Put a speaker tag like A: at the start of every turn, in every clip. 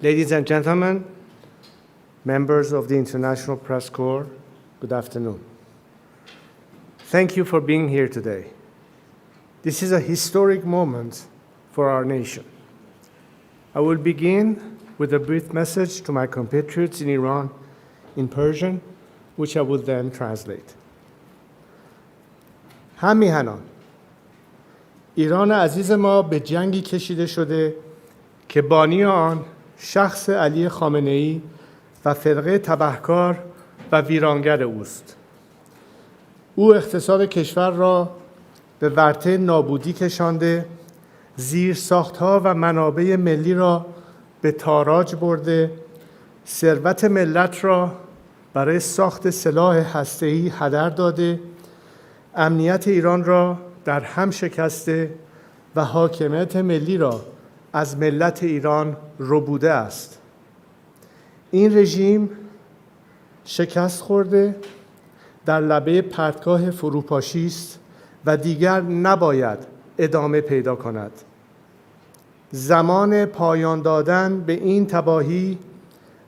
A: Ladies and gentlemen, members of the International Press Corps, good afternoon. Thank you for being here today. This is a historic moment for our nation. I will begin with a brief message to my compatriots in Iran in Persian, which I will then translate. هم میهنان، ایران عزیز ما به جنگی کشیده شده که بانی آن شخص علی خامنه‌ای و فرقه تبهکار و ویرانگر اوست. او اقتصاد کشور را به ورطه نابودی کشانده، زیرساخت‌ها و منابع ملی را به تاراج برده، ثروت ملت را برای ساخت سلاح هسته‌ای هدر داده، امنیت ایران را در هم شکسته و حاکمیت ملی را از ملت ایران ربوده است. این رژیم شکست خورده، در لبه پرتگاه فروپاشی است و دیگر نباید ادامه پیدا کند. زمان پایان دادن به این تباهی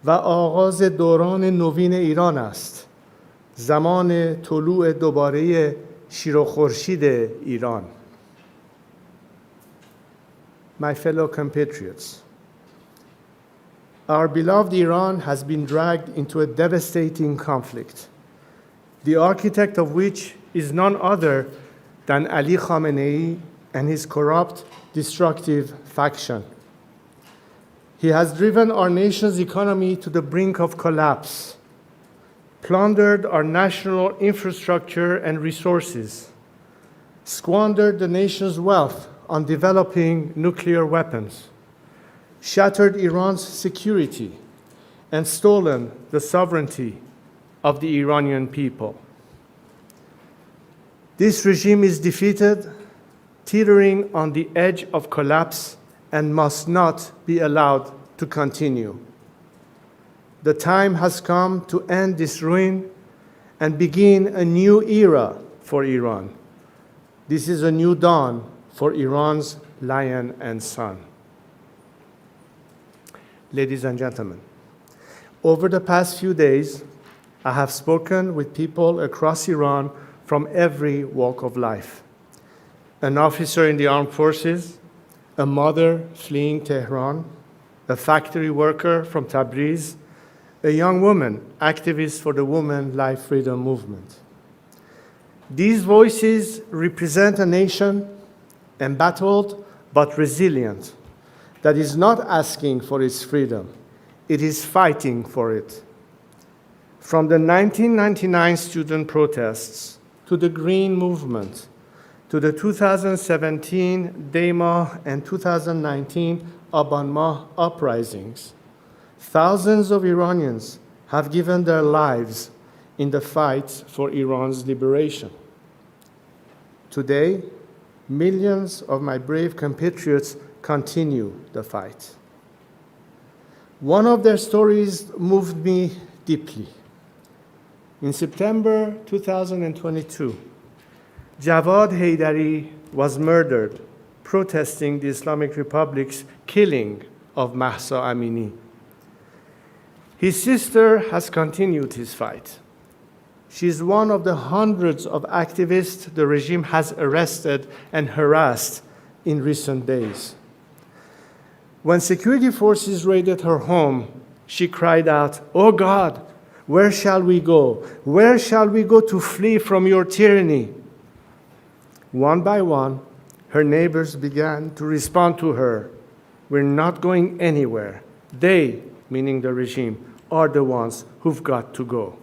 A: و آغاز دوران نوین ایران است. زمان طلوع دوباره شیر و خورشید ایران. My fellow compatriots, our beloved Iran has been dragged into a devastating conflict, the architect of which is none other than Ali Khamenei and his corrupt, destructive faction. He has driven our nation's economy to the brink of collapse, plundered our national infrastructure and resources, squandered the nation's wealth on developing nuclear weapons, shattered Iran's security, and stolen the sovereignty of the Iranian people. This regime is defeated, teetering on the edge of collapse, and must not be allowed to continue. The time has come to end this ruin and begin a new era for Iran. This is a new dawn for Iran's lion and son. Ladies and gentlemen, over the past few days, I have spoken with people across Iran from every walk of life. An officer in the armed forces, a mother fleeing Tehran, a factory worker from Tabriz, a young woman, activist for the Women Life Freedom Movement. These voices represent a nation embattled but resilient, that is not asking for its freedom, it is fighting for it. From the 1999 student protests to the Green Movement, to the 2017 Tیرماه and 2019 آبان uprisings, thousands of Iranians have given their lives in the fight for Iran's liberation. Today, millions of my brave compatriots continue the fight. One of their stories moved me deeply. In September 2022, Javad Haydari was murdered protesting the Islamic Republic's killing of Mahsa Amini. His sister has continued his fight. She is one of the hundreds of activists the regime has arrested and harassed in recent days. When security forces raided her home, she cried out, "Oh God, where shall we go? Where shall we go to flee from your tyranny?" One by one, her neighbors began to respond to her, "We're not going anywhere. They," meaning the regime, "are the ones who've got to go."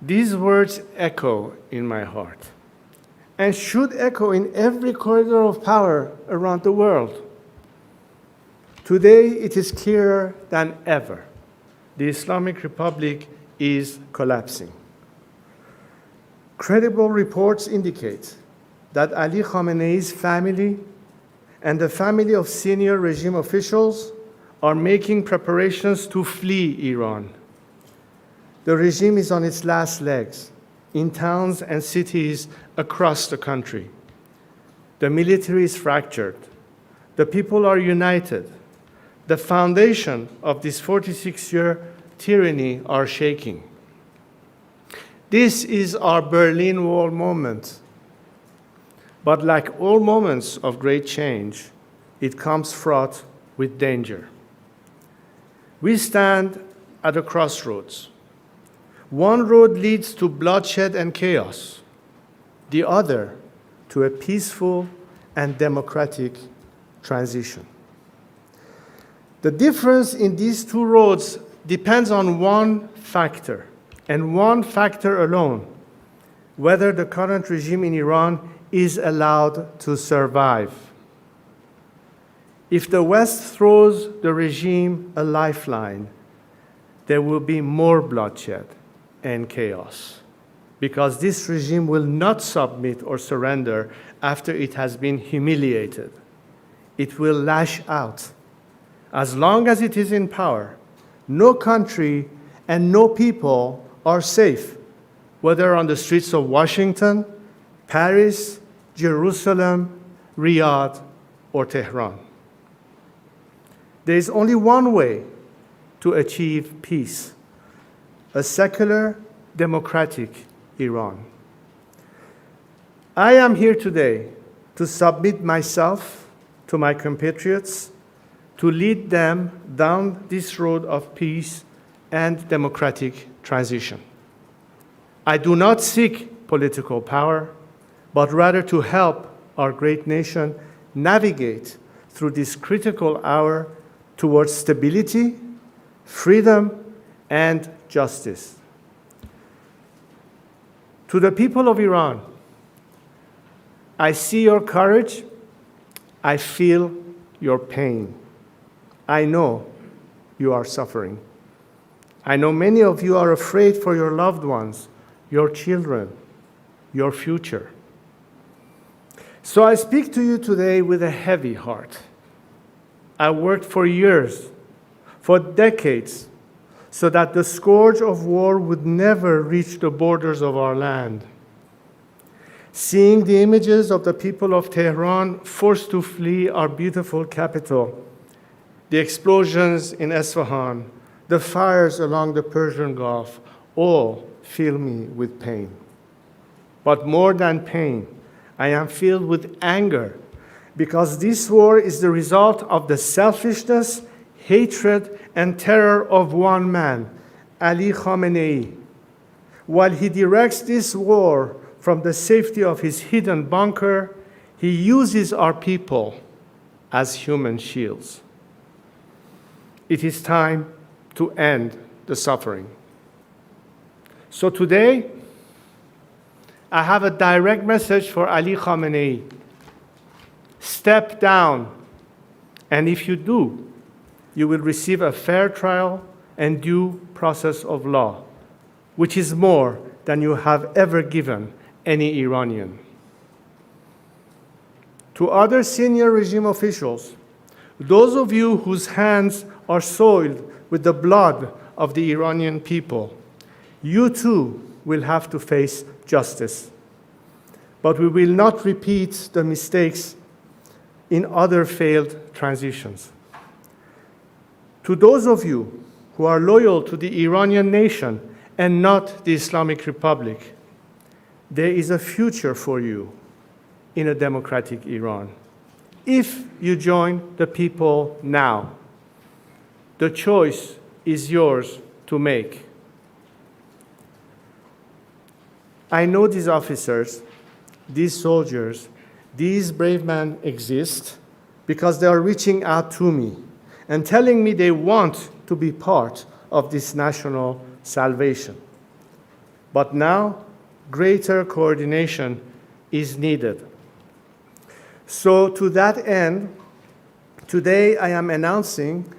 A: These words echo in my heart and should echo in every corridor of power around the world. Today, it is clearer than ever. The Islamic Republic is collapsing. Credible reports indicate that Ali Khamenei's family and the family of senior regime officials are making preparations to flee Iran. The regime is on its last legs in towns and cities across the country. The military is fractured. The people are united. The foundation of this 46-year tyranny are shaking. This is our Berlin Wall moment. But like all moments of great change, it comes fraught with danger. We stand at a crossroads. One road leads to bloodshed and chaos, the other to a peaceful and democratic transition. The difference in these two roads depends on one factor, and one factor alone: whether the current regime in Iran is allowed to survive. If the West throws the regime a lifeline, there will be more bloodshed and chaos, because this regime will not submit or surrender after it has been humiliated. It will lash out. As long as it is in power, no country and no people are safe, whether on the streets of Washington, Paris, Jerusalem, Riyadh, or Tehran. There is only one way to achieve peace: a secular, democratic Iran. I am here today to submit myself to my compatriots, to lead them down this road of peace and democratic transition. I do not seek political power, but rather to help our great nation navigate through this critical hour towards stability, freedom, and justice. To the people of Iran, I see your courage, I feel your pain. I know you are suffering. I know many of you are afraid for your loved ones, your children, your future. So I speak to you today with a heavy heart. I worked for years, for decades, so that the scourge of war would never reach the borders of our land. Seeing the images of the people of Tehran forced to flee our beautiful capital, the explosions in Isfahan, the fires along the Persian Gulf, all fill me with pain. But more than pain, I am filled with anger, because this war is the result of the selfishness, hatred, and terror of one man, Ali Khamenei. While he directs this war from the safety of his hidden bunker, he uses our people as human shields. It is time to end the suffering. So today, I have a direct message for Ali Khamenei. Step down, and if you do, you will receive a fair trial and due process of law, which is more than you have ever given any Iranian. To other senior regime officials, those of you whose hands are soiled with the blood of the Iranian people, you too will have to face justice. But we will not repeat the mistakes in other failed transitions. To those of you who are loyal to the Iranian nation and not the Islamic Republic, there is a future for you in a democratic Iran, if you join the people now. The choice is yours to make. I know these officers, these soldiers, these brave men exist because they are reaching out to me and telling me they want to be part of this national salvation. But now, greater coordination is needed. So to that end, today I am announcing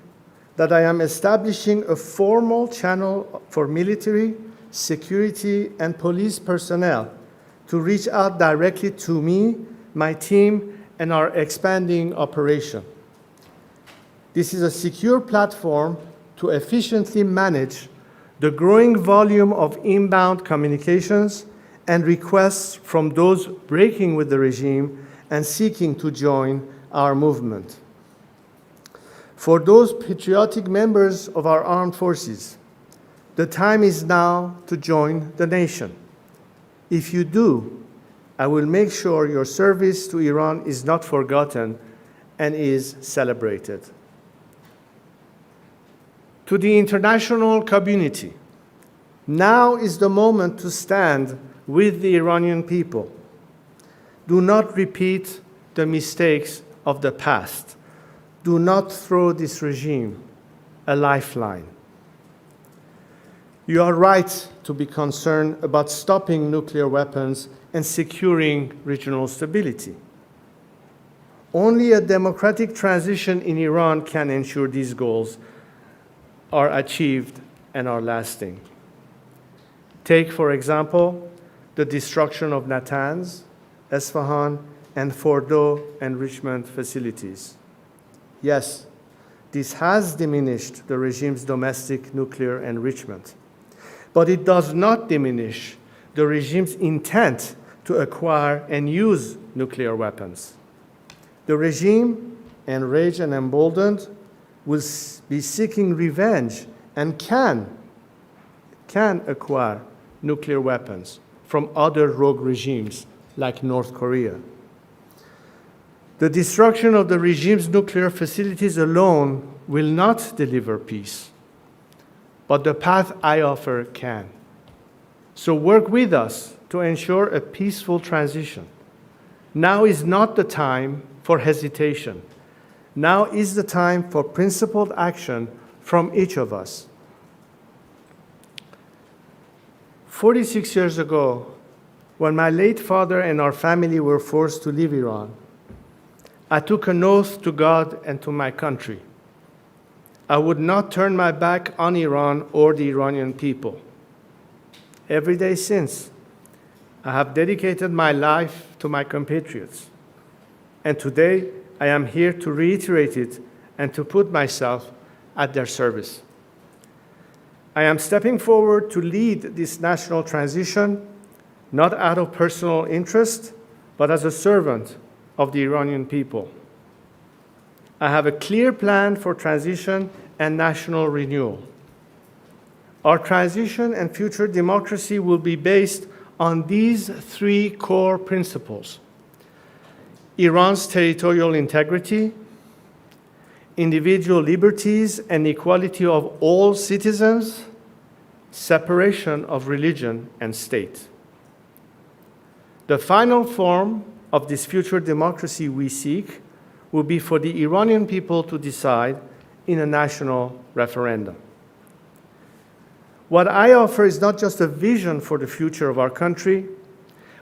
A: that I am establishing a formal channel for military, security, and police personnel to reach out directly to me, my team, and our expanding operation. This is a secure platform to efficiently manage the growing volume of inbound communications and requests from those breaking with the regime and seeking to join our movement. For those patriotic members of our armed forces, the time is now to join the nation. If you do, I will make sure your service to Iran is not forgotten and is celebrated. To the international community, now is the moment to stand with the Iranian people. Do not repeat the mistakes of the past. Do not throw this regime a lifeline. You are right to be concerned about stopping nuclear weapons and securing regional stability. Only a democratic transition in Iran can ensure these goals are achieved and are lasting. Take, for example, the destruction of Natanz, Isfahan, and Fordo enrichment facilities. Yes, this has diminished the regime's domestic nuclear enrichment, but it does not diminish the regime's intent to acquire and use nuclear weapons. The regime, enraged and emboldened, will be seeking revenge and can acquire nuclear weapons from other rogue regimes like North Korea. The destruction of the regime's nuclear facilities alone will not deliver peace, but the path I offer can. So work with us to ensure a peaceful transition. Now is not the time for hesitation. Now is the time for principled action from each of us. 46 years ago, when my late father and our family were forced to leave Iran, I took an oath to God and to my country. I would not turn my back on Iran or the Iranian people. Every day since, I have dedicated my life to my compatriots. And today, I am here to reiterate it and to put myself at their service. I am stepping forward to lead this national transition, not out of personal interest, but as a servant of the Iranian people. I have a clear plan for transition and national renewal. Our transition and future democracy will be based on these three core principles: Iran's territorial integrity, individual liberties and equality of all citizens, separation of religion and state. The final form of this future democracy we seek will be for the Iranian people to decide in a national referendum. What I offer is not just a vision for the future of our country,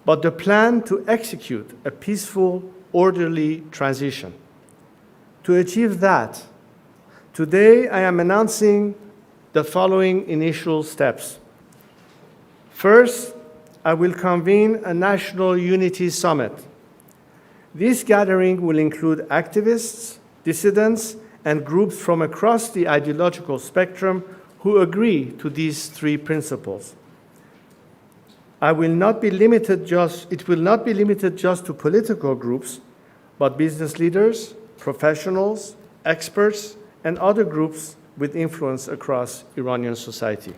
A: but the plan to execute a peaceful, orderly transition. To achieve that, today I am announcing the following initial steps. First, I will convene a national unity summit. This gathering will include activists, dissidents, and groups from across the ideological spectrum who agree to these three principles. It will not be limited just to political groups, but business leaders, professionals, experts, and other groups with influence across Iranian society.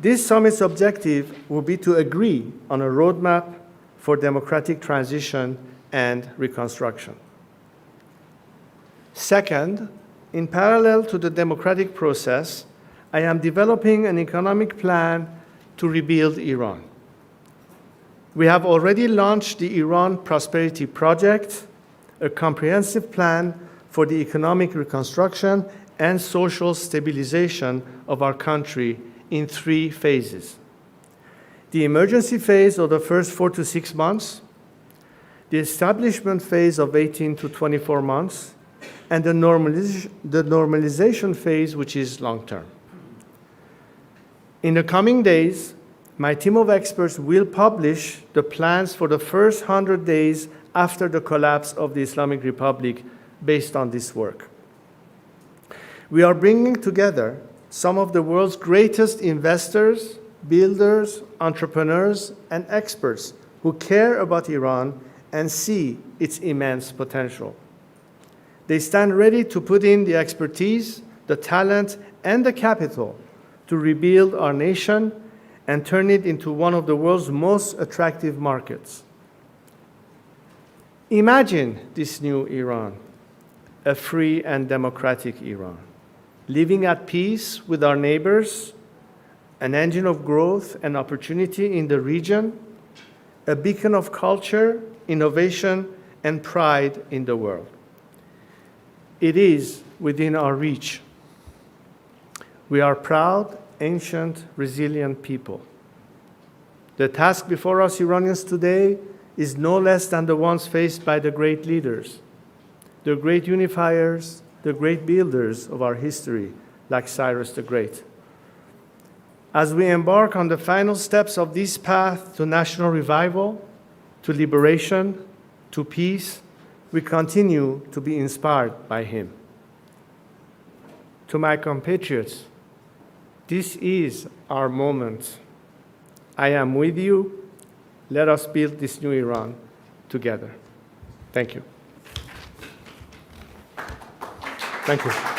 A: This summit's objective will be to agree on a roadmap for democratic transition and reconstruction. Second, in parallel to the democratic process, I am developing an economic plan to rebuild Iran. We have already launched the Iran Prosperity Project, a comprehensive plan for the economic reconstruction and social stabilization of our country in 3 phases. The emergency phase of the first 4 to 6 months, the establishment phase of 18 to 24 months, and the normalization phase, which is long-term. In the coming days, my team of experts will publish the plans for the first 100 days after the collapse of the Islamic Republic based on this work. We are bringing together some of the world's greatest investors, builders, entrepreneurs, and experts who care about Iran and see its immense potential. They stand ready to put in the expertise, the talent, and the capital to rebuild our nation and turn it into one of the world's most attractive markets. Imagine this new Iran, a free and democratic Iran, living at peace with our neighbors, an engine of growth and opportunity in the region, a beacon of culture, innovation, and pride in the world. It is within our reach. We are proud, ancient, resilient people. The task before us Iranians today is no less than the ones faced by the great leaders, the great unifiers, the great builders of our history, like Cyrus the Great. As we embark on the final steps of this path to national revival, to liberation, to peace, we continue to be inspired by him. To my compatriots, this is our moment. I am with you. Let us build this new Iran together. Thank you. Thank you.